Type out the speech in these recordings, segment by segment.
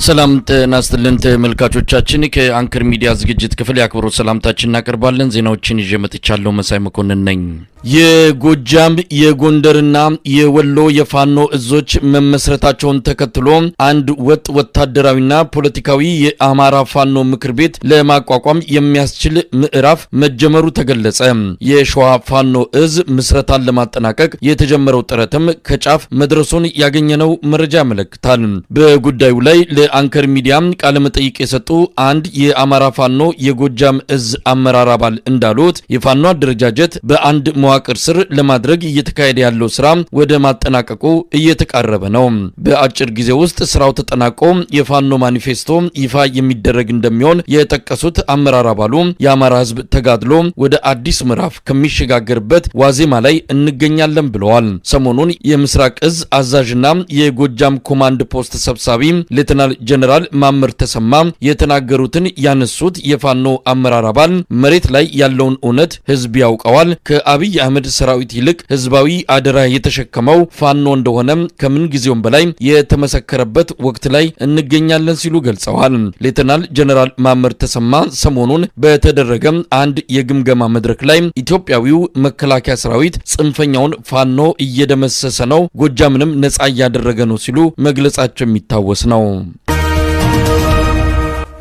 ሰላም ጤና ይስጥልን ተመልካቾቻችን ከአንከር ሚዲያ ዝግጅት ክፍል ያክብሩ ሰላምታችንን እናቀርባለን። ዜናዎችን ይዤ መጥቻለሁ። መሳይ መኮንን ነኝ። የጎጃም የጎንደርና የወሎ የፋኖ እዞች መመስረታቸውን ተከትሎ አንድ ወጥ ወታደራዊና ፖለቲካዊ የአማራ ፋኖ ምክር ቤት ለማቋቋም የሚያስችል ምዕራፍ መጀመሩ ተገለጸ። የሸዋ ፋኖ እዝ ምስረታን ለማጠናቀቅ የተጀመረው ጥረትም ከጫፍ መድረሱን ያገኘነው መረጃ ያመለክታል። በጉዳዩ ላይ ለአንከር ሚዲያ ቃለ መጠይቅ የሰጡ አንድ የአማራ ፋኖ የጎጃም እዝ አመራር አባል እንዳሉት የፋኖ አደረጃጀት በአንድ መዋቅር ስር ለማድረግ እየተካሄደ ያለው ስራ ወደ ማጠናቀቁ እየተቃረበ ነው። በአጭር ጊዜ ውስጥ ስራው ተጠናቆ የፋኖ ማኒፌስቶ ይፋ የሚደረግ እንደሚሆን የጠቀሱት አመራር አባሉ የአማራ ህዝብ ተጋድሎ ወደ አዲስ ምዕራፍ ከሚሸጋገርበት ዋዜማ ላይ እንገኛለን ብለዋል። ሰሞኑን የምስራቅ እዝ አዛዥና የጎጃም ኮማንድ ፖስት ሰብሳቢ ሌተናል ጀነራል ማመር ተሰማ የተናገሩትን ያነሱት የፋኖ አመራር አባል መሬት ላይ ያለውን እውነት ህዝብ ያውቀዋል። ከአብይ አህመድ ሰራዊት ይልቅ ህዝባዊ አደራ የተሸከመው ፋኖ እንደሆነ ከምን ጊዜውም በላይ የተመሰከረበት ወቅት ላይ እንገኛለን ሲሉ ገልጸዋል። ሌተናል ጀነራል ማመር ተሰማ ሰሞኑን በተደረገ አንድ የግምገማ መድረክ ላይ ኢትዮጵያዊው መከላከያ ሰራዊት ጽንፈኛውን ፋኖ እየደመሰሰ ነው፣ ጎጃምንም ነጻ እያደረገ ነው ሲሉ መግለጻቸው የሚታወስ ነው።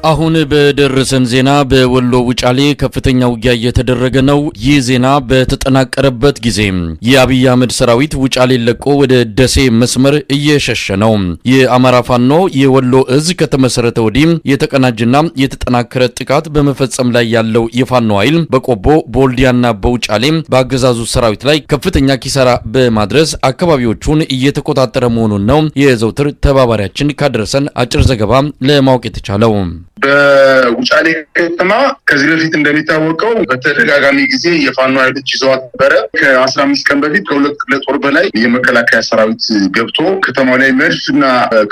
አሁን በደረሰን ዜና በወሎ ውጫሌ ከፍተኛ ውጊያ እየተደረገ ነው። ይህ ዜና በተጠናቀረበት ጊዜ የአብይ አህመድ ሰራዊት ውጫሌ ለቆ ወደ ደሴ መስመር እየሸሸ ነው። የአማራ ፋኖ የወሎ እዝ ከተመሰረተ ወዲህ የተቀናጀና የተጠናከረ ጥቃት በመፈጸም ላይ ያለው የፋኖ ኃይል በቆቦ በወልዲያና በውጫሌ በአገዛዙ ሰራዊት ላይ ከፍተኛ ኪሳራ በማድረስ አካባቢዎቹን እየተቆጣጠረ መሆኑን ነው የዘውትር ተባባሪያችን ካደረሰን አጭር ዘገባ ለማወቅ የተቻለው። በውጫሌ ከተማ ከዚህ በፊት እንደሚታወቀው በተደጋጋሚ ጊዜ የፋኖ ኃይሎች ይዘዋት ነበረ። ከ15 ቀን በፊት ከሁለት ክፍለ ጦር በላይ የመከላከያ ሰራዊት ገብቶ ከተማው ላይ መድፍና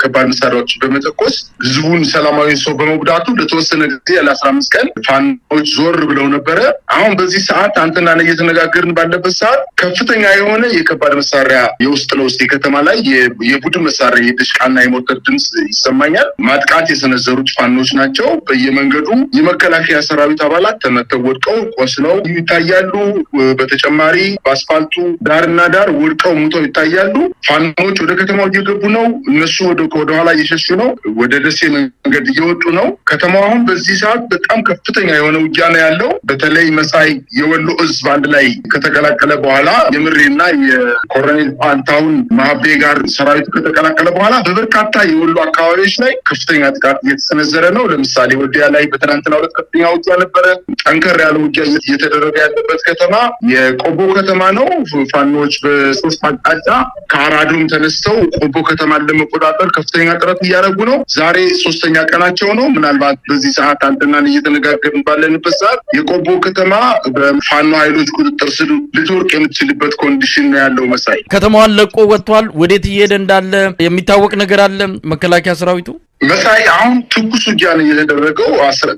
ከባድ መሳሪያዎችን በመተኮስ ህዝቡን ሰላማዊ ሰው በመጉዳቱ ለተወሰነ ጊዜ ለ15 ቀን ፋኖች ዞር ብለው ነበረ። አሁን በዚህ ሰዓት አንተና እኔ እየተነጋገርን ባለበት ሰዓት ከፍተኛ የሆነ የከባድ መሳሪያ የውስጥ ለውስጥ የከተማ ላይ የቡድን መሳሪያ የድሽቃና የሞተር ድምፅ ይሰማኛል። ማጥቃት የሰነዘሩት ፋኖች ናቸው። በየመንገዱ የመከላከያ ሰራዊት አባላት ተመተው ወድቀው ቆስለው ይታያሉ። በተጨማሪ በአስፋልቱ ዳርና ዳር ወድቀው ሙተው ይታያሉ። ፋኖች ወደ ከተማው እየገቡ ነው። እነሱ ወደ ኋላ እየሸሹ ነው። ወደ ደሴ መንገድ እየወጡ ነው። ከተማው አሁን በዚህ ሰዓት በጣም ከፍተኛ የሆነ ውጊያ ነው ያለው። በተለይ መሳይ የወሎ እዝ ባንድ ላይ ከተቀላቀለ በኋላ የምሬና የኮሎኔል ፋንታሁን ማህቤ ጋር ሰራዊቱ ከተቀላቀለ በኋላ በበርካታ የወሎ አካባቢዎች ላይ ከፍተኛ ጥቃት እየተሰነዘረ ነው። ለምሳሌ ወዲያ ላይ በትናንትናው ዕለት ከፍተኛ ውጊያ ነበረ። ጠንከር ያለ ውጊያ እየተደረገ ያለበት ከተማ የቆቦ ከተማ ነው። ፋኖች በሶስት አቅጣጫ ከአራዱም ተነስተው ቆቦ ከተማን ለመቆጣጠር ከፍተኛ ጥረት እያደረጉ ነው። ዛሬ ሶስተኛ ቀናቸው ነው። ምናልባት በዚህ ሰዓት አንተናን እየተነጋገርን ባለንበት ሰዓት የቆቦ ከተማ በፋኖ ኃይሎች ቁጥጥር ስር ልትወርቅ የምትችልበት ኮንዲሽን ነው ያለው። መሳይ ከተማዋን ለቆ ወጥቷል። ወዴት እየሄደ እንዳለ የሚታወቅ ነገር አለ መከላከያ ሰራዊቱ? መሳይ አሁን ትኩስ ውጊያ ነው እየተደረገው። 20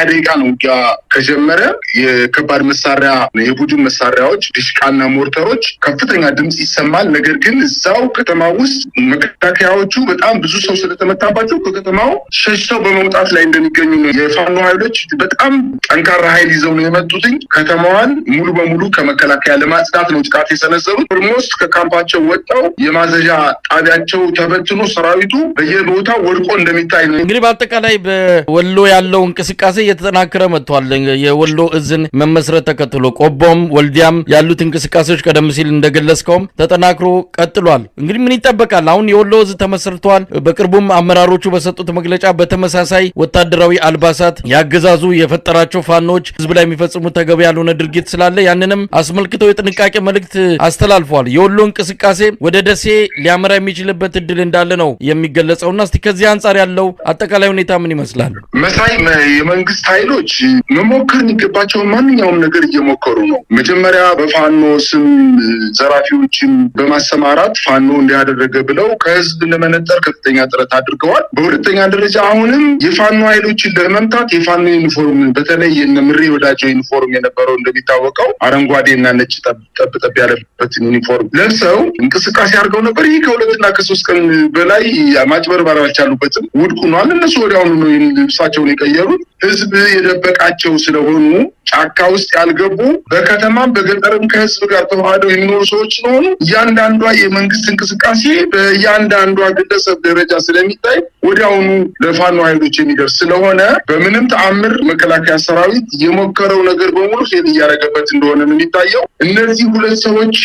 ደቂቃ ነው ውጊያ ከጀመረ። የከባድ መሳሪያ የቡድን መሳሪያዎች ዲሽቃና ሞርተሮች ከፍተኛ ድምጽ ይሰማል። ነገር ግን እዛው ከተማ ውስጥ መከላከያዎቹ በጣም ብዙ ሰው ስለተመታባቸው ከከተማው ሸሽተው በመውጣት ላይ እንደሚገኙ ነው። የፋኖ ኃይሎች በጣም ጠንካራ ኃይል ይዘው ነው የመጡትኝ። ከተማዋን ሙሉ በሙሉ ከመከላከያ ለማጽዳት ነው ጥቃት የሰነዘሩት። ኦልሞስት ከካምፓቸው ወጣው የማዘዣ ጣቢያቸው ተበትኖ ሰራዊቱ በየቦታው ወድቆ እንደሚታይ ነው። እንግዲህ በአጠቃላይ በወሎ ያለው እንቅስቃሴ እየተጠናከረ መጥቷል። የወሎ እዝን መመስረት ተከትሎ ቆቦም ወልዲያም ያሉት እንቅስቃሴዎች ቀደም ሲል እንደገለጽከውም ተጠናክሮ ቀጥሏል። እንግዲህ ምን ይጠበቃል? አሁን የወሎ እዝ ተመስርቷል። በቅርቡም አመራሮቹ በሰጡት መግለጫ በተመሳሳይ ወታደራዊ አልባሳት ያገዛዙ የፈጠራቸው ፋኖች ህዝብ ላይ የሚፈጽሙት ተገቢ ያልሆነ ድርጊት ስላለ ያንንም አስመልክተው የጥንቃቄ መልእክት አስተላልፏል። የወሎ እንቅስቃሴ ወደ ደሴ ሊያመራ የሚችልበት እድል እንዳለ ነው የሚገለጸውና እስቲ ከዚህ አንጻር ያለው አጠቃላይ ሁኔታ ምን ይመስላል? መሳይ የመንግስት ኃይሎች መሞከር የሚገባቸው ማንኛውም ነገር እየሞከሩ ነው። መጀመሪያ በፋኖ ስም ዘራፊዎችን በማሰማራት ፋኖ እንዲያደረገ ብለው ከህዝብ ለመነጠር ከፍተኛ ጥረት አድርገዋል። በሁለተኛ ደረጃ አሁንም የፋኖ ኃይሎችን ለመምታት የፋኖ ዩኒፎርም በተለይ የነምሬ ወዳጆ ዩኒፎርም የነበረው እንደሚታወቀው አረንጓዴና ነጭ ጠብጠብ ያለበትን ዩኒፎርም ለብሰው እንቅስቃሴ አድርገው ነበር። ይህ ከ2 እና ከ3 ቀን በላይ ማጭበርበር አልቻሉበትም። ቢገለጽም ውድቅ ሆኗል። እነሱ ወዲያውኑ ነው ልብሳቸውን የቀየሩት። ህዝብ የደበቃቸው ስለሆኑ ጫካ ውስጥ ያልገቡ በከተማም በገጠርም ከህዝብ ጋር ተዋህደው የሚኖሩ ሰዎች ስለሆኑ እያንዳንዷ የመንግስት እንቅስቃሴ በእያንዳንዷ ግለሰብ ደረጃ ስለሚታይ ወዲያውኑ ለፋኖ ኃይሎች የሚደርስ ስለሆነ በምንም ተአምር መከላከያ ሰራዊት የሞከረው ነገር በሙሉ ፌል እያደረገበት እንደሆነ ነው የሚታየው። እነዚህ ሁለት ሰዎች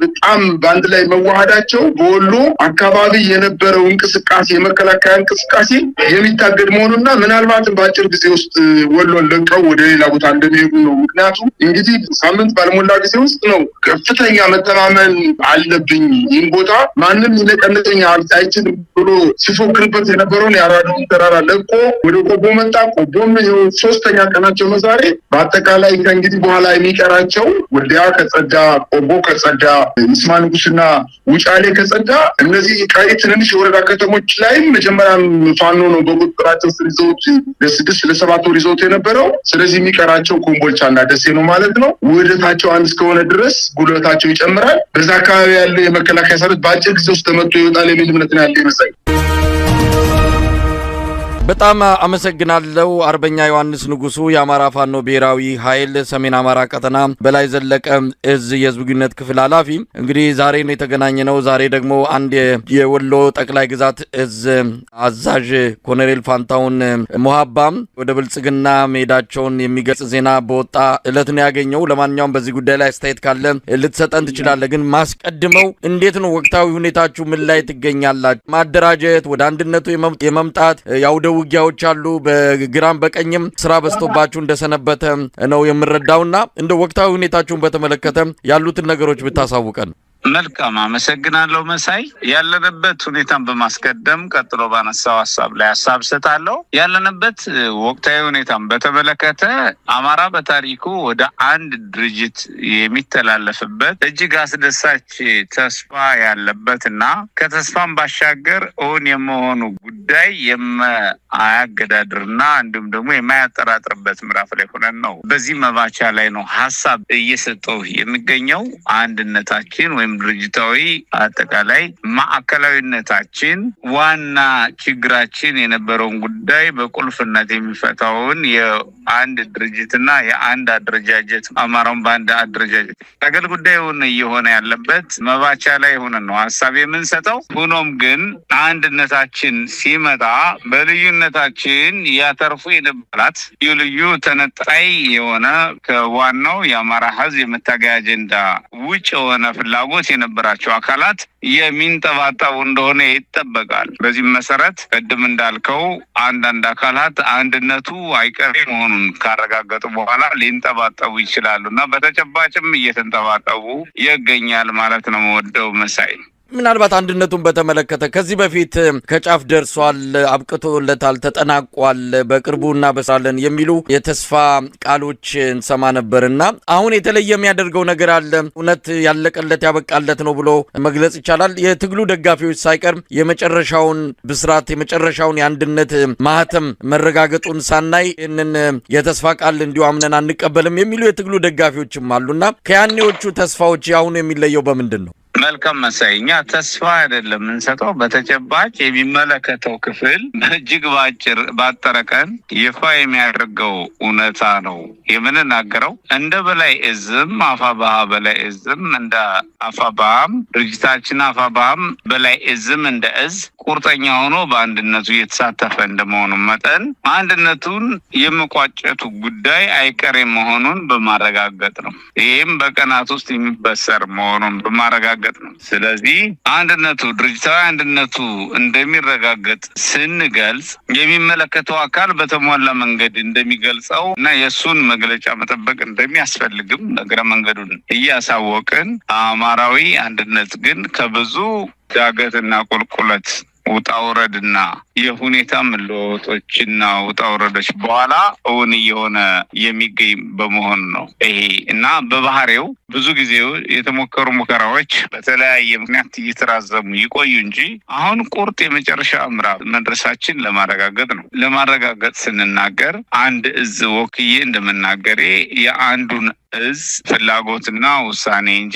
በጣም በአንድ ላይ መዋሃዳቸው በወሎ አካባቢ የነበረው እንቅስቃሴ የመከላከያ እንቅስቃሴ የሚታገድ መሆኑና ምናልባትም በአጭር ጊዜ ውስጥ ወሎን ለቀው ወደ ሌላ ቦታ እንደሚሄዱ ነው። ምክንያቱም እንግዲህ ሳምንት ባልሞላ ጊዜ ውስጥ ነው ከፍተኛ መተማመን አለብኝ ይህን ቦታ ማንም ሊነቀንቀኝ አይችልም ብሎ ሲፎክርበት የነበረውን የአራዱን ተራራ ለቆ ወደ ቆቦ መጣ። ቆቦም ሶስተኛ ቀናቸው ነው ዛሬ። በአጠቃላይ ከእንግዲህ በኋላ የሚቀራቸው ወልዲያ ከጸዳ፣ ቆቦ ከጸዳ፣ ይስማ ንጉስና ውጫሌ ከጸዳ፣ እነዚህ ቀሪ ትንንሽ የወረዳ ከተሞች ላይ መጀመሪያም ፋኖ ነው በቁጥጥራቸው ስር ይዘውት ለ6 ለ7 ወር ይዘውት የነበረው። ስለዚህ የሚቀራቸው ኮምቦልቻና ደሴ ነው ማለት ነው። ውህደታቸው አንድ እስከሆነ ድረስ ጉልበታቸው ይጨምራል። በዛ አካባቢ ያለው የመከላከያ ሰራዊት በአጭር ጊዜ ውስጥ ተመቶ ይወጣል የሚል እምነት ነው ያለ ይመስላል። በጣም አመሰግናለሁ አርበኛ ዮሐንስ ንጉሱ የአማራ ፋኖ ብሔራዊ ኃይል ሰሜን አማራ ቀጠና በላይ ዘለቀ እዝ የህዝብ ግንኙነት ክፍል ኃላፊ። እንግዲህ ዛሬ ነው የተገናኘነው። ዛሬ ደግሞ አንድ የወሎ ጠቅላይ ግዛት እዝ አዛዥ ኮሎኔል ፋንታውን ሞሃባም ወደ ብልጽግና መሄዳቸውን የሚገልጽ ዜና በወጣ እለት ነው ያገኘው። ለማንኛውም በዚህ ጉዳይ ላይ አስተያየት ካለ ልትሰጠን ትችላለህ። ግን ማስቀድመው እንዴት ነው ወቅታዊ ሁኔታችሁ? ምን ላይ ትገኛላችሁ? ማደራጀት ወደ አንድነቱ የመምጣት ያውደ ውጊያዎች አሉ። በግራም በቀኝም ስራ በዝቶባችሁ እንደሰነበተ ነው የምረዳውና እንደ ወቅታዊ ሁኔታችሁን በተመለከተ ያሉትን ነገሮች ብታሳውቀን። መልካም አመሰግናለሁ መሳይ። ያለንበት ሁኔታን በማስቀደም ቀጥሎ ባነሳው ሀሳብ ላይ ሀሳብ ሰጣለሁ። ያለንበት ወቅታዊ ሁኔታን በተመለከተ አማራ በታሪኩ ወደ አንድ ድርጅት የሚተላለፍበት እጅግ አስደሳች ተስፋ ያለበትና ከተስፋም ባሻገር እውን የመሆኑ ጉዳይ የማያገዳድርና እንዲሁም ደግሞ የማያጠራጥርበት ምዕራፍ ላይ ሆነን ነው በዚህ መባቻ ላይ ነው ሀሳብ እየሰጠው የሚገኘው። አንድነታችን ወይም ድርጅታዊ አጠቃላይ ማዕከላዊነታችን ዋና ችግራችን የነበረውን ጉዳይ በቁልፍነት የሚፈታውን የአንድ ድርጅትና የአንድ አደረጃጀት አማራውን በአንድ አደረጃጀት ታገል ጉዳዩን እየሆነ ያለበት መባቻ ላይ ሆነን ነው ሀሳብ የምንሰጠው። ሆኖም ግን አንድነታችን ሲመጣ በልዩነታችን ያተርፉ የነበራት ልዩ ተነጣይ የሆነ ከዋናው የአማራ ሕዝብ የመታገያ አጀንዳ ውጭ የሆነ ፍላጎት የነበራቸው አካላት የሚንጠባጠቡ እንደሆነ ይጠበቃል። በዚህ መሰረት ቅድም እንዳልከው አንዳንድ አካላት አንድነቱ አይቀሬ መሆኑን ካረጋገጡ በኋላ ሊንጠባጠቡ ይችላሉ እና በተጨባጭም እየተንጠባጠቡ ይገኛል ማለት ነው። ወደው መሳይ ምናልባት አንድነቱን በተመለከተ ከዚህ በፊት ከጫፍ ደርሷል፣ አብቅቶለታል፣ ተጠናቋል፣ በቅርቡ እናበስራለን የሚሉ የተስፋ ቃሎች እንሰማ ነበርና አሁን የተለየ የሚያደርገው ነገር አለ? እውነት ያለቀለት ያበቃለት ነው ብሎ መግለጽ ይቻላል? የትግሉ ደጋፊዎች ሳይቀር የመጨረሻውን ብስራት የመጨረሻውን የአንድነት ማህተም መረጋገጡን ሳናይ ይህንን የተስፋ ቃል እንዲሁ አምነን አንቀበልም የሚሉ የትግሉ ደጋፊዎችም አሉና ከያኔዎቹ ተስፋዎች አሁን የሚለየው በምንድን ነው? መልካም መሳይ፣ እኛ ተስፋ አይደለም የምንሰጠው። በተጨባጭ የሚመለከተው ክፍል እጅግ ባጠረ ቀን ይፋ የሚያደርገው እውነታ ነው የምንናገረው። እንደ በላይ እዝም አፋባሃ በላይ እዝም እንደ አፋባሃም ድርጅታችን አፋባሃም በላይ እዝም እንደ እዝ ቁርጠኛ ሆኖ በአንድነቱ እየተሳተፈ እንደመሆኑ መጠን አንድነቱን የመቋጨቱ ጉዳይ አይቀሬ መሆኑን በማረጋገጥ ነው። ይህም በቀናት ውስጥ የሚበሰር መሆኑን በማረጋገጥ ነው። ስለዚህ አንድነቱ ድርጅታዊ አንድነቱ እንደሚረጋገጥ ስንገልጽ የሚመለከተው አካል በተሟላ መንገድ እንደሚገልጸው እና የእሱን መግለጫ መጠበቅ እንደሚያስፈልግም እግረ መንገዱን እያሳወቅን አማራዊ አንድነት ግን ከብዙ ዳገትና ቁልቁለት ውጣ ውረድና የሁኔታ መለወጦችና ውጣ ውረዶች በኋላ እውን እየሆነ የሚገኝ በመሆኑ ነው። ይሄ እና በባህሪው ብዙ ጊዜ የተሞከሩ ሙከራዎች በተለያየ ምክንያት እየተራዘሙ ይቆዩ እንጂ አሁን ቁርጥ የመጨረሻ ምዕራፍ መድረሳችን ለማረጋገጥ ነው። ለማረጋገጥ ስንናገር አንድ እዝ ወክዬ እንደመናገሬ የአንዱን እዝ ፍላጎትና ውሳኔ እንጂ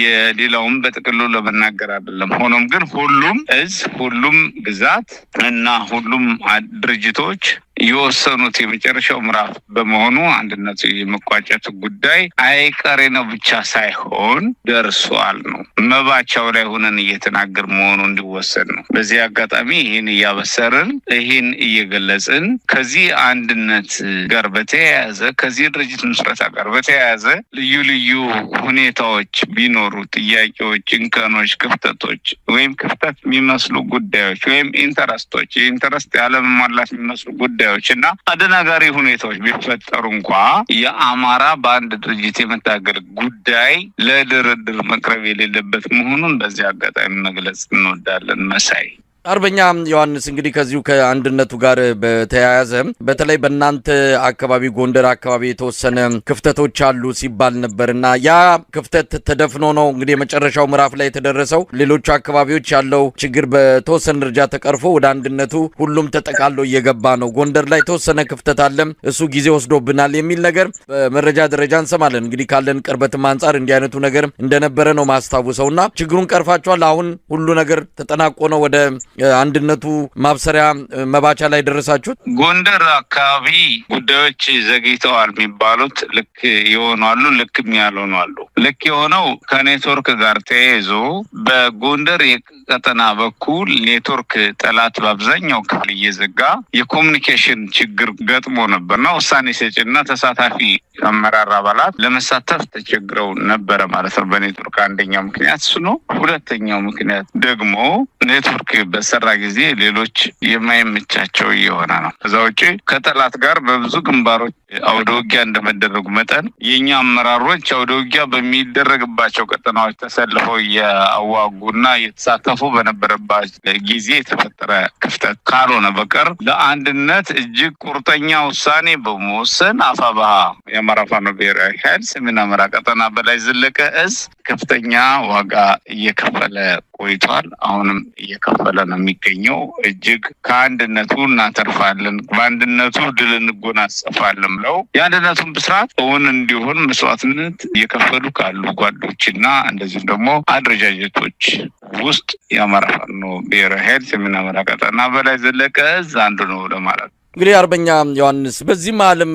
የሌላውን በጥቅሉ ለመናገር አይደለም። ሆኖም ግን ሁሉም እዝ ሁሉም ግዛት እና እና ሁሉም ድርጅቶች የወሰኑት የመጨረሻው ምዕራፍ በመሆኑ አንድነቱ የመቋጨቱ ጉዳይ አይቀሬ ነው ብቻ ሳይሆን ደርሷል ነው። መባቻው ላይ ሆነን እየተናገር መሆኑ እንዲወሰድ ነው። በዚህ አጋጣሚ ይህን እያበሰርን ይህን እየገለጽን ከዚህ አንድነት ጋር በተያያዘ ከዚህ ድርጅት ምስረታ ጋር በተያያዘ ልዩ ልዩ ሁኔታዎች ቢኖሩ ጥያቄዎች፣ እንከኖች፣ ክፍተቶች ወይም ክፍተት የሚመስሉ ጉዳዮች ወይም ኢንተረስት ያለመሟላት የሚመስሉ ጉዳዮች እና አደናጋሪ ሁኔታዎች ቢፈጠሩ እንኳ የአማራ በአንድ ድርጅት የመታገል ጉዳይ ለድርድር መቅረብ የሌለበት መሆኑን በዚህ አጋጣሚ መግለጽ እንወዳለን። መሳይ አርበኛ ዮሐንስ እንግዲህ ከዚሁ ከአንድነቱ ጋር በተያያዘ በተለይ በእናንተ አካባቢ ጎንደር አካባቢ የተወሰነ ክፍተቶች አሉ ሲባል ነበርና ያ ክፍተት ተደፍኖ ነው እንግዲህ የመጨረሻው ምዕራፍ ላይ የተደረሰው። ሌሎች አካባቢዎች ያለው ችግር በተወሰነ ደረጃ ተቀርፎ ወደ አንድነቱ ሁሉም ተጠቃሎ እየገባ ነው። ጎንደር ላይ የተወሰነ ክፍተት አለ፣ እሱ ጊዜ ወስዶብናል የሚል ነገር በመረጃ ደረጃ እንሰማለን። እንግዲህ ካለን ቅርበትም አንጻር እንዲህ አይነቱ ነገር እንደነበረ ነው ማስታውሰውና ችግሩን ቀርፋቸዋል። አሁን ሁሉ ነገር ተጠናቆ ነው ወደ አንድነቱ ማብሰሪያ መባቻ ላይ ደረሳችሁት? ጎንደር አካባቢ ጉዳዮች ዘግይተዋል የሚባሉት ልክ የሆኑ ልክም ያልሆኑ አሉ። ልክ የሆነው ከኔትወርክ ጋር ተያይዞ በጎንደር ቀጠና በኩል ኔትወርክ ጠላት በአብዛኛው ክፍል እየዘጋ የኮሙኒኬሽን ችግር ገጥሞ ነበርና ውሳኔ ሰጪና ተሳታፊ አመራር አባላት ለመሳተፍ ተቸግረው ነበረ ማለት ነው። በኔትወርክ አንደኛው ምክንያት እሱ ነው። ሁለተኛው ምክንያት ደግሞ ኔትወርክ በሰራ ጊዜ ሌሎች የማይመቻቸው እየሆነ ነው። ከዛ ውጪ ከጠላት ጋር በብዙ ግንባሮች አውደ ውጊያ እንደመደረጉ መጠን የኛ አመራሮች አውደ ውጊያ በሚደረግባቸው ቀጠናዎች ተሰልፈው ያዋጉና የተሳተፉ በነበረባቸው ጊዜ የተፈጠረ ክፍተት ካልሆነ በቀር ለአንድነት እጅግ ቁርጠኛ ውሳኔ በመወሰን አፋባሃ የአማራ ፋኖ ብሔራዊ ኃይል ሰሜን አማራ ቀጠና በላይ ዘለቀ እዝ ከፍተኛ ዋጋ እየከፈለ ቆይቷል። አሁንም እየከፈለ ነው የሚገኘው። እጅግ ከአንድነቱ እናተርፋለን፣ በአንድነቱ ድል እንጎናጸፋለን ብለው የአንድነቱን ብስራት እውን እንዲሆን መስዋዕትነት እየከፈሉ ካሉ ጓዶችና እንደዚሁም ደግሞ አደረጃጀቶች ውስጥ የአማራ ፋኖ ብሔራዊ ኃይል ሰሜን አማራ ቀጠና በላይ ዘለቀ እዝ አንዱ ነው ለማለት። እንግዲህ አርበኛ ዮሐንስ በዚህ መሀልም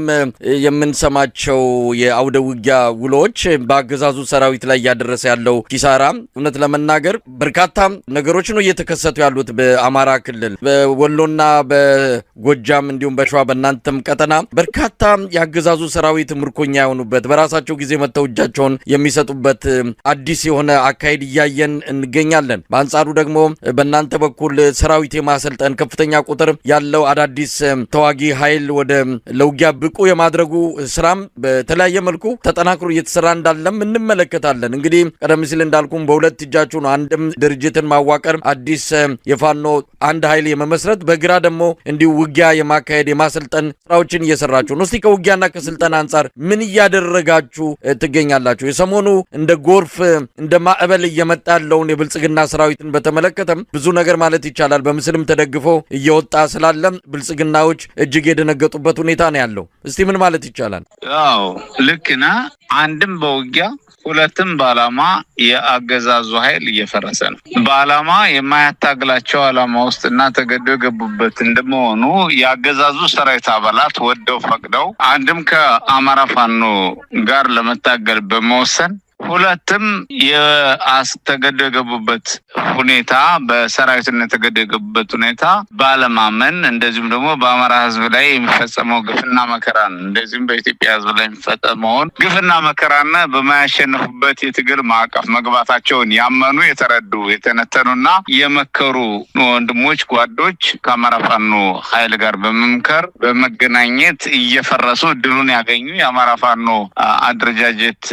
የምንሰማቸው የአውደ ውጊያ ውሎች በአገዛዙ ሰራዊት ላይ እያደረሰ ያለው ኪሳራ እውነት ለመናገር በርካታ ነገሮች ነው እየተከሰቱ ያሉት በአማራ ክልል በወሎና በጎጃም እንዲሁም በሸዋ በእናንተም ቀጠና በርካታ የአገዛዙ ሰራዊት ምርኮኛ የሆኑበት በራሳቸው ጊዜ መተው እጃቸውን የሚሰጡበት አዲስ የሆነ አካሄድ እያየን እንገኛለን። በአንጻሩ ደግሞ በእናንተ በኩል ሰራዊት የማሰልጠን ከፍተኛ ቁጥር ያለው አዳዲስ ተዋጊ ኃይል ወደ ለውጊያ ብቁ የማድረጉ ስራም በተለያየ መልኩ ተጠናክሮ እየተሰራ እንዳለም እንመለከታለን። እንግዲህ ቀደም ሲል እንዳልኩም በሁለት እጃችሁ ነው፣ አንድም ድርጅትን ማዋቀር አዲስ የፋኖ አንድ ኃይል የመመስረት በግራ ደግሞ እንዲሁ ውጊያ የማካሄድ የማሰልጠን ስራዎችን እየሰራችሁ ነው። እስቲ ከውጊያና ከስልጠና አንጻር ምን እያደረጋችሁ ትገኛላችሁ? የሰሞኑ እንደ ጎርፍ እንደ ማዕበል እየመጣ ያለውን የብልጽግና ሰራዊትን በተመለከተም ብዙ ነገር ማለት ይቻላል በምስልም ተደግፎ እየወጣ ስላለም ብልጽግናዎች እጅግ የደነገጡበት ሁኔታ ነው ያለው። እስቲ ምን ማለት ይቻላል? አዎ ልክና አንድም በውጊያ ሁለትም በዓላማ የአገዛዙ ኃይል እየፈረሰ ነው። በዓላማ የማያታግላቸው ዓላማ ውስጥና ተገደው የገቡበት እንደመሆኑ የአገዛዙ ሰራዊት አባላት ወደው ፈቅደው አንድም ከአማራ ፋኖ ጋር ለመታገል በመወሰን ሁለትም ተገደው የገቡበት ሁኔታ በሰራዊትነት ተገደው የገቡበት ሁኔታ ባለማመን እንደዚሁም ደግሞ በአማራ ሕዝብ ላይ የሚፈጸመው ግፍና መከራን እንደዚሁም በኢትዮጵያ ሕዝብ ላይ የሚፈጸመውን ግፍና መከራና በማያሸንፉበት የትግል ማዕቀፍ መግባታቸውን ያመኑ የተረዱ የተነተኑና የመከሩ ወንድሞች ጓዶች ከአማራ ፋኖ ኃይል ጋር በመምከር በመገናኘት እየፈረሱ ድሉን ያገኙ የአማራ ፋኖ አደረጃጀት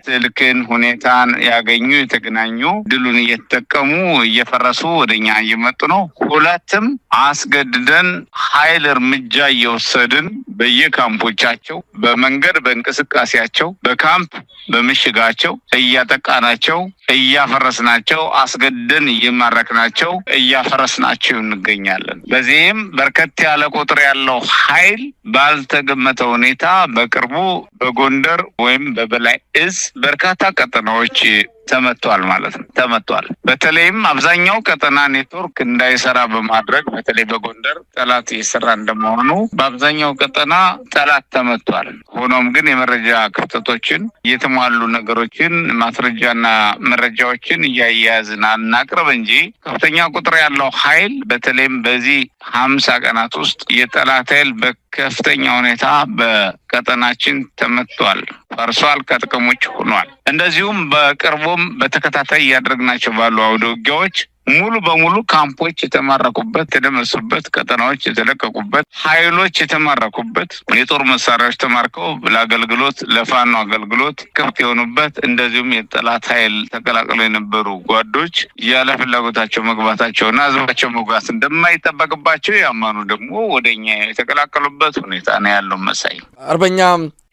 ትልክን ሁኔታን ያገኙ የተገናኙ ድሉን እየተጠቀሙ እየፈረሱ ወደኛ እየመጡ ነው። ሁለትም አስገድደን ኃይል እርምጃ እየወሰድን በየካምፖቻቸው በመንገድ በእንቅስቃሴያቸው በካምፕ በምሽጋቸው እያጠቃናቸው እያፈረስናቸው አስገድደን እየማረክናቸው እያፈረስናቸው እንገኛለን። በዚህም በርከት ያለ ቁጥር ያለው ኃይል ባልተገመተ ሁኔታ በቅርቡ በጎንደር ወይም በበላይ እዝ በርካታ ቀጠናዎች ተመቷል ማለት ነው። ተመቷል። በተለይም አብዛኛው ቀጠና ኔትወርክ እንዳይሰራ በማድረግ በተለይ በጎንደር ጠላት እየሰራ እንደመሆኑ በአብዛኛው ቀጠና ጠላት ተመቷል። ሆኖም ግን የመረጃ ክፍተቶችን የተሟሉ ነገሮችን ማስረጃና መረጃዎችን እያያዝን አናቅርብ እንጂ ከፍተኛ ቁጥር ያለው ኃይል በተለይም በዚህ 50 ቀናት ውስጥ የጠላት ኃይል በከፍተኛ ሁኔታ በቀጠናችን ተመቷል፣ ፈርሷል፣ ከጥቅም ውጭ ሆኗል። እንደዚሁም በቅርቡም በተከታታይ እያደረግናቸው ባሉ አውደ ውጊያዎች ሙሉ በሙሉ ካምፖች የተማረኩበት፣ የተደመሱበት፣ ቀጠናዎች የተለቀቁበት፣ ኃይሎች የተማረኩበት፣ የጦር መሳሪያዎች ተማርከው ለአገልግሎት ለፋኖ አገልግሎት ክፍት የሆኑበት፣ እንደዚሁም የጠላት ኃይል ተቀላቅለው የነበሩ ጓዶች ያለ ፍላጎታቸው መግባታቸውና ህዝባቸው መግባት እንደማይጠበቅባቸው ያመኑ ደግሞ ወደኛ የተቀላቀሉበት ሁኔታ ነው ያለው። መሳይ አርበኛ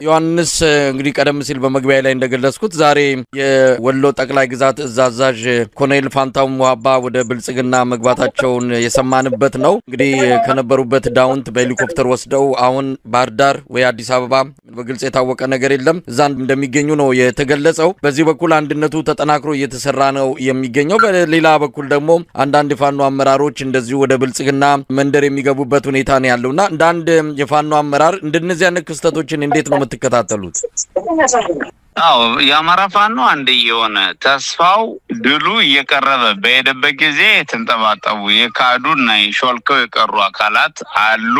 ዮሐንስ እንግዲህ ቀደም ሲል በመግቢያ ላይ እንደገለጽኩት ዛሬ የወሎ ጠቅላይ ግዛት እዝ አዛዥ ኮሎኔል ፋንታው ሙሀባ ወደ ብልጽግና መግባታቸውን የሰማንበት ነው። እንግዲህ ከነበሩበት ዳውንት በሄሊኮፕተር ወስደው አሁን ባህር ዳር ወይ አዲስ አበባ በግልጽ የታወቀ ነገር የለም እዛ እንደሚገኙ ነው የተገለጸው። በዚህ በኩል አንድነቱ ተጠናክሮ እየተሰራ ነው የሚገኘው። በሌላ በኩል ደግሞ አንዳንድ የፋኖ አመራሮች እንደዚሁ ወደ ብልጽግና መንደር የሚገቡበት ሁኔታ ነው ያለውና እንደ አንድ የፋኖ አመራር እንደነዚህ አይነት ክስተቶችን እንዴት ነው የምትከታተሉት? አዎ የአማራ ፋኖ አንድ የሆነ ተስፋው ድሉ እየቀረበ በሄደበት ጊዜ የተንጠባጠቡ የካዱና የሾልከው የቀሩ አካላት አሉ።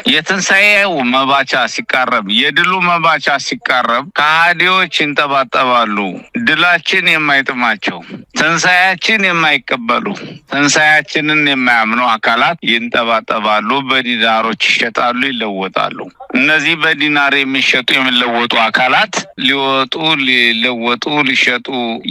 የትንሳኤው መባቻ ሲቃረብ የድሉ መባቻ ሲቃረብ ከሃዲዎች ይንጠባጠባሉ። ድላችን የማይጥማቸው ትንሳኤያችን የማይቀበሉ ትንሳኤያችንን የማያምኑ አካላት ይንጠባጠባሉ። በዲናሮች ይሸጣሉ፣ ይለወጣሉ። እነዚህ በዲናር የሚሸጡ የሚለወጡ አካላት ሊወጡ ሊለወጡ ሊሸጡ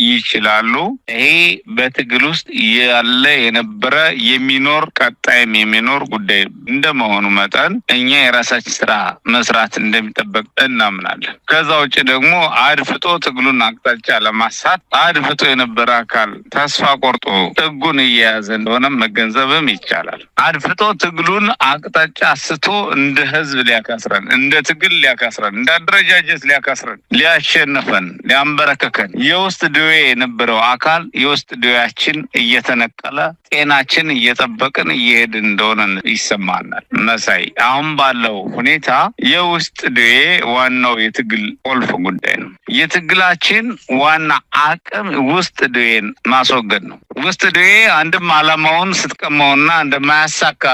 ይችላሉ። ይሄ በትግል ውስጥ ያለ የነበረ የሚኖር ቀጣይም የሚኖር ጉዳይ እንደመሆኑ መጠን እኛ የራሳችን ስራ መስራት እንደሚጠበቅ እናምናለን። ከዛ ውጭ ደግሞ አድፍጦ ትግሉን አቅጣጫ ለማሳት አድፍጦ የነበረ አካል ተስፋ ቆርጦ ጥጉን እየያዘ እንደሆነ መገንዘብም ይቻላል። አድፍጦ ትግሉን አቅጣጫ ስቶ እንደ ህዝብ ሊያካስረን፣ እንደ ትግል ሊያካስረን፣ እንደ አደረጃጀት ሊያካስረን፣ ሊያሸንፈን፣ ሊያንበረከከን የውስጥ ደዌ የነበረው አካል የውስጥ ደዌያችን እየተነቀለ ጤናችን እየጠበቅን እየሄድን እንደሆነ ይሰማናል። መሳይ አሁን ባለው ሁኔታ የውስጥ ደዌ ዋናው የትግል ቁልፍ ጉዳይ ነው። የትግላችን ዋና አቅም ውስጥ ደዌን ማስወገድ ነው። ውስጥ ደዌ አንድም ዓላማውን ስትቀማውና እንደማያሳካ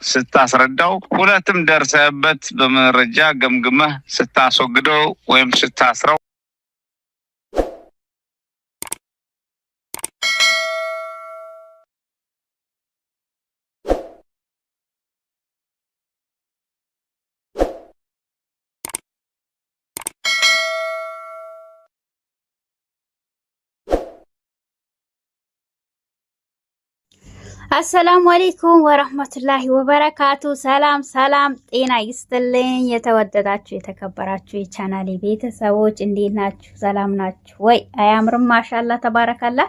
ስታስረዳው፣ ሁለትም ደርሰህበት በመረጃ ገምግመህ ስታስወግደው ወይም ስታስረው አሰላሙ አለይኩም ወራህመቱላሂ ወበረካቱ። ሰላም ሰላም፣ ጤና ይስጥልኝ። የተወደዳችሁ የተከበራችሁ የቻናሌ ቤተሰቦች እንዴት ናችሁ? ሰላም ናችሁ ወይ? አያምርም? ማሻአላ ተባረካላ።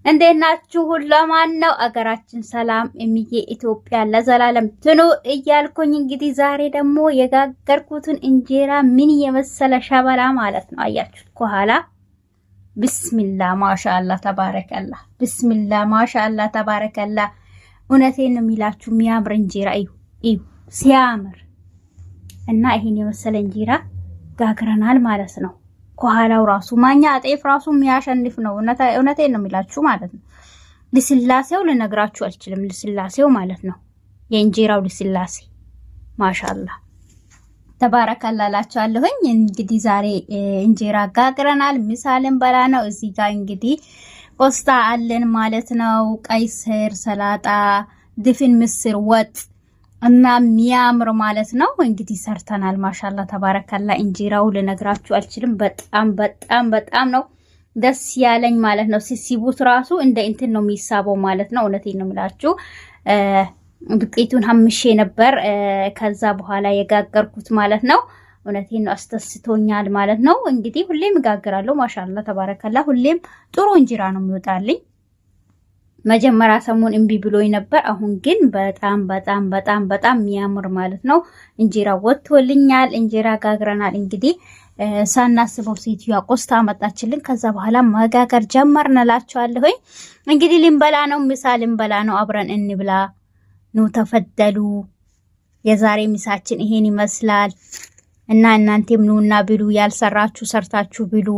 እንዴት ናችሁ? ሁሉማን ነው? አገራችን ሰላም የሚዬ ኢትዮጵያ ለዘላለም ትኑር እያልኩኝ እንግዲህ ዛሬ ደግሞ የጋገርኩትን እንጀራ ምን የመሰለ ሸበላ ማለት ነው። አያችሁት ከኋላ ብስሚላ ማሻአላ ተባረከላ። ብስሚላ ማሻአላ ተባረከላ። እውነቴን ነው የሚላችሁ የሚያምር እንጀራ እዩ ሲያምር እና ይሄን የመሰለ እንጀራ ጋግረናል ማለት ነው። ከኋላው ራሱ ማኛ ጤፍ ራሱ የሚያሸንፍ ነው። እውነቴን ነው የሚላችሁ ማለት ነው። ልስላሴው ልነግራችሁ አልችልም። ልስላሴው ማለት ነው የእንጀራው ልስላሴ ማሻአላ ተባረከላላችኋለሁኝ። እንግዲህ ዛሬ እንጀራ ጋግረናል። ምሳልን በላ ነው። እዚህ ጋር እንግዲህ ቆስጣ አለን ማለት ነው። ቀይ ስር፣ ሰላጣ፣ ድፍን ምስር ወጥ እና የሚያምር ማለት ነው። እንግዲህ ሰርተናል። ማሻአላ ተባረከላ። እንጀራው ልነግራችሁ አልችልም። በጣም በጣም በጣም ነው ደስ ያለኝ ማለት ነው። ሲሲቡት ራሱ እንደ እንትን ነው የሚሳበው ማለት ነው። እውነቴን ነው የምላችሁ። ዱቄቱን ሀምሼ ነበር ከዛ በኋላ የጋገርኩት ማለት ነው። እውነቴን ነው አስተስቶኛል ማለት ነው። እንግዲህ ሁሌም እጋግራለሁ። ማሻአላ ተባረከላ። ሁሌም ጥሩ እንጀራ ነው የሚወጣልኝ። መጀመሪያ ሰሞን እምቢ ብሎኝ ነበር። አሁን ግን በጣም በጣም በጣም በጣም የሚያምር ማለት ነው እንጀራ ወጥቶልኛል። እንጀራ ጋግረናል። እንግዲህ ሳናስበው ሴትዮዋ ቆስታ አመጣችልን። ከዛ በኋላ መጋገር ጀመርንላችኋለሁኝ። እንግዲህ ልንበላ ነው፣ ምሳ ልንበላ ነው። አብረን እንብላ ኑ ተፈደሉ። የዛሬ ምሳችን ይሄን ይመስላል እና እናንተም ኑና ብሉ። ያልሰራችሁ ሰርታችሁ ብሉ።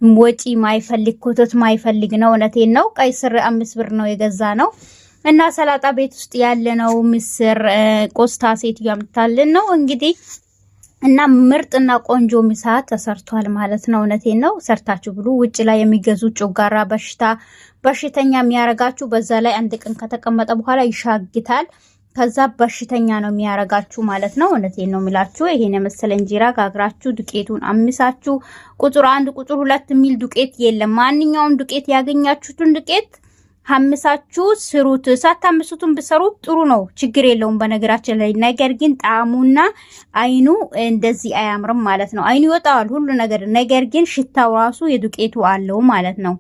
ወጪ ማይፈልግ ኮተት ማይፈልግ ነው። እውነቴን ነው። ቀይ ስር 5 ብር ነው የገዛ ነው እና ሰላጣ ቤት ውስጥ ያለ ነው። ምስር ቆስታ ሴትዮዋ አምጥታልን ነው እንግዲህ እና ምርጥና ቆንጆ ምሳ ተሰርቷል ማለት ነው። እውነቴን ነው። ሰርታችሁ ብሉ። ውጭ ላይ የሚገዙ ጮጋራ በሽተኛ የሚያረጋችሁ፣ በዛ ላይ አንድ ቀን ከተቀመጠ በኋላ ይሻግታል። ከዛ በሽተኛ ነው የሚያረጋችሁ ማለት ነው። እውነቴን ነው የሚላችሁ። ይሄን የመሰለ እንጀራ ጋግራችሁ ዱቄቱን አምሳችሁ ቁጥር 1 ቁጥር 2 የሚል ዱቄት የለም። ማንኛውም ዱቄት ያገኛችሁትን ዱቄት ሐምሳችሁ ስሩት። ሳታምሱትን ብሰሩት ጥሩ ነው፣ ችግር የለውም በነገራችን ላይ። ነገር ግን ጣዕሙና አይኑ እንደዚህ አያምርም ማለት ነው። አይኑ ይወጣዋል ሁሉ ነገር፣ ነገር ግን ሽታው ራሱ የዱቄቱ አለው ማለት ነው።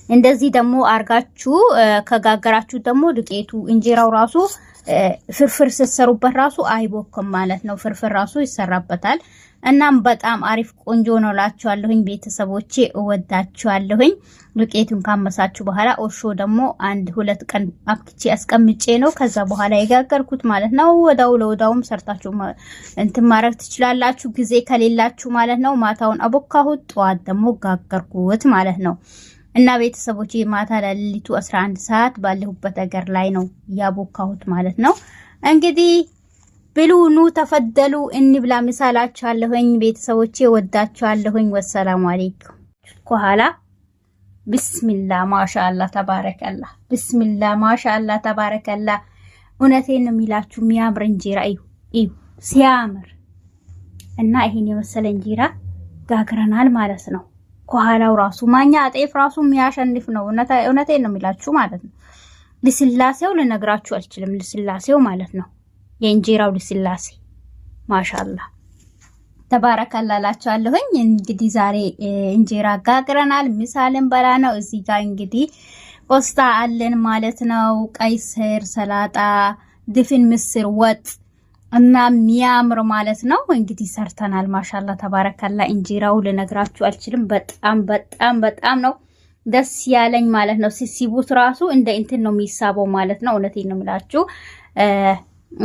እንደዚህ ደግሞ አርጋችሁ ከጋገራችሁ ደግሞ ዱቄቱ እንጀራው ራሱ ፍርፍር ስትሰሩበት ራሱ አይቦክም ማለት ነው። ፍርፍር ራሱ ይሰራበታል። እናም በጣም አሪፍ ቆንጆ ነው ላችኋለሁኝ ቤተሰቦቼ፣ እወዳችኋለሁኝ። ዱቄቱን ካመሳችሁ በኋላ ኦርሾ ደግሞ 1-2 ቀን አብክቼ አስቀምጬ ነው ከዛ በኋላ የጋገርኩት ማለት ነው። ወዳው ለወዳውም ሰርታችሁ እንትን ማድረግ ትችላላችሁ፣ ጊዜ ከሌላችሁ ማለት ነው። ማታውን አቦካሁት፣ ጠዋት ደግሞ ጋገርኩት ማለት ነው። እና ቤተሰቦቼ ማታ ለሊቱ 11 ሰዓት ባለሁበት ሀገር ላይ ነው ያቦካሁት ማለት ነው። እንግዲህ ብሉ ኑ ተፈደሉ እንብላ ምሳላችኋለሁኝ ቤተሰቦቼ፣ ወዳችኋለሁኝ። ወሰላሙ አለይኩም። ከኋላ ቢስሚላ ማሻአላ ተባረከላ፣ ቢስሚላ ማሻአላ ተባረከላ። እውነቴን ነው የሚላችሁ የሚያምር እንጀራ እዩ ሲያምር። እና ይሄን የመሰለ እንጀራ ጋግረናል ማለት ነው። ከኋላው ራሱ ማኛ ጤፍ ራሱ የሚያሸንፍ ነው። እውነቴን ነው የሚላችሁ ማለት ነው። ልስላሴው ልነግራችሁ አልችልም፣ ልስላሴው ማለት ነው። የእንጀራው ልስላሴ ማሻአላ ተባረከላ ላችኋለሁኝ። እንግዲህ ዛሬ እንጀራ ጋግረናል፣ ምሳልን በላ ነው። እዚህ ጋር እንግዲህ ቆስጣ አለን ማለት ነው። ቀይ ስር፣ ሰላጣ፣ ድፍን ምስር ወጥ እና የሚያምር ማለት ነው። እንግዲህ ሰርተናል ማሻአላ ተባረከላ። እንጀራው ልነግራችሁ አልችልም። በጣም በጣም በጣም ነው ደስ ያለኝ ማለት ነው። ሲሲቡት ራሱ እንደ እንትን ነው የሚሳበው ማለት ነው። እውነቴን ነው የምላችሁ።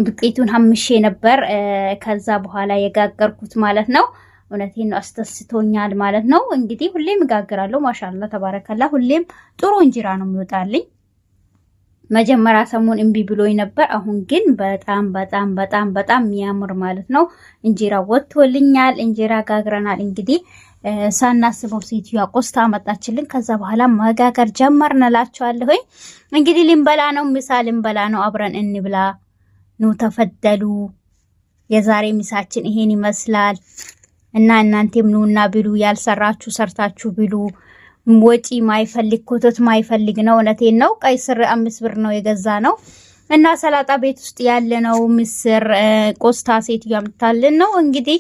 ዱቄቱን ሀምሼ ነበር ከዛ በኋላ የጋገርኩት ማለት ነው። እውነቴን ነው አስተስቶኛል ማለት ነው። እንግዲህ ሁሌም እጋግራለሁ ማሻአላ ተባረከላ። ሁሌም ጥሩ እንጀራ ነው የሚወጣልኝ። መጀመሪያ ሰሞን እምቢ ብሎኝ ነበር። አሁን ግን በጣም በጣም በጣም በጣም የሚያምር ማለት ነው እንጀራ ወጥቶልኛል። እንጀራ ጋግረናል። እንግዲህ ሳናስበው ሴትዮዋ ቆስታ አመጣችልን። ከዛ በኋላ መጋገር ጀመርንላችኋለሁኝ። እንግዲህ ልንበላ ነው፣ ምሳ ልንበላ ነው። አብረን እንብላ ኑ ተፈደሉ። የዛሬ ምሳችን ይሄን ይመስላል እና እናንተም ኑና ብሉ። ያልሰራችሁ ሰርታችሁ ብሉ። ወጪ ማይፈልግ ኮተት ማይፈልግ ነው። እውነቴን ነው። ቀይ ስር 5 ብር ነው የገዛ ነው እና ሰላጣ ቤት ውስጥ ያለ ነው። ምስር ቆስታ ሴትዮዋ አምጥታልን ነው እንግዲህ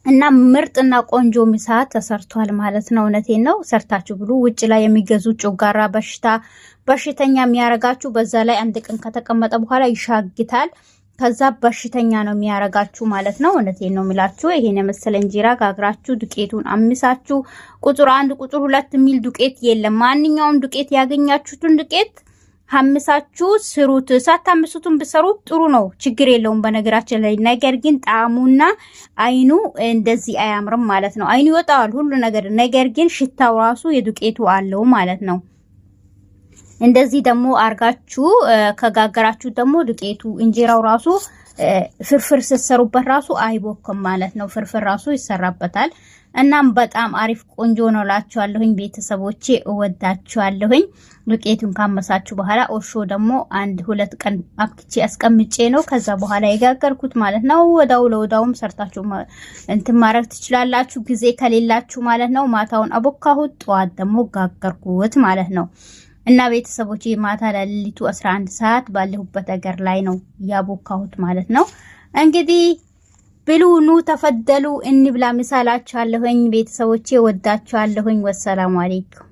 እና ምርጥና ቆንጆ ምሳ ተሰርቷል ማለት ነው። እውነቴን ነው። ሰርታችሁ ብሉ። ውጭ ላይ የሚገዙ ጮጋራ በሽተኛ የሚያረጋችሁ፣ በዛ ላይ አንድ ቀን ከተቀመጠ በኋላ ይሻግታል። ከዛ በሽተኛ ነው የሚያረጋችሁ ማለት ነው። እውነቴን ነው የሚላችሁ። ይሄን የመሰለ እንጀራ ጋግራችሁ ዱቄቱን አምሳችሁ ቁጥር 1 ቁጥር 2 የሚል ዱቄት የለም። ማንኛውም ዱቄት ያገኛችሁትን ዱቄት ሐምሳችሁ ስሩት። ሳታምሱትን ብሰሩት ጥሩ ነው፣ ችግር የለውም በነገራችን ላይ። ነገር ግን ጣዕሙና አይኑ እንደዚህ አያምርም ማለት ነው። አይኑ ይወጣዋል ሁሉ ነገር፣ ነገር ግን ሽታው ራሱ የዱቄቱ አለው ማለት ነው። እንደዚህ ደግሞ አርጋችሁ ከጋገራችሁ ደግሞ ዱቄቱ እንጀራው ራሱ ፍርፍር ስትሰሩበት ራሱ አይቦክም ማለት ነው። ፍርፍር ራሱ ይሰራበታል። እናም በጣም አሪፍ ቆንጆ ነው ላችኋለሁኝ ቤተሰቦቼ፣ እወዳችኋለሁኝ። ዱቄቱን ካመሳችሁ በኋላ ኦርሾ ደግሞ 1-2 ቀን አብክቼ አስቀምጬ ነው ከዛ በኋላ የጋገርኩት ማለት ነው። ወዳው ለወዳውም ሰርታችሁ እንትን ማድረግ ትችላላችሁ፣ ጊዜ ከሌላችሁ ማለት ነው። ማታውን አቦካሁት፣ ጠዋት ደግሞ ጋገርኩት ማለት ነው። እና ቤተሰቦቼ ማታ ለሊቱ 11 ሰዓት ባለሁበት ሀገር ላይ ነው ያቦካሁት ማለት ነው። እንግዲህ ብሉ ኑ ተፈደሉ እንብላ ምሳላችኋለሁኝ ቤተሰቦቼ፣ ወዳችኋለሁኝ። ወሰላሙ አለይኩም።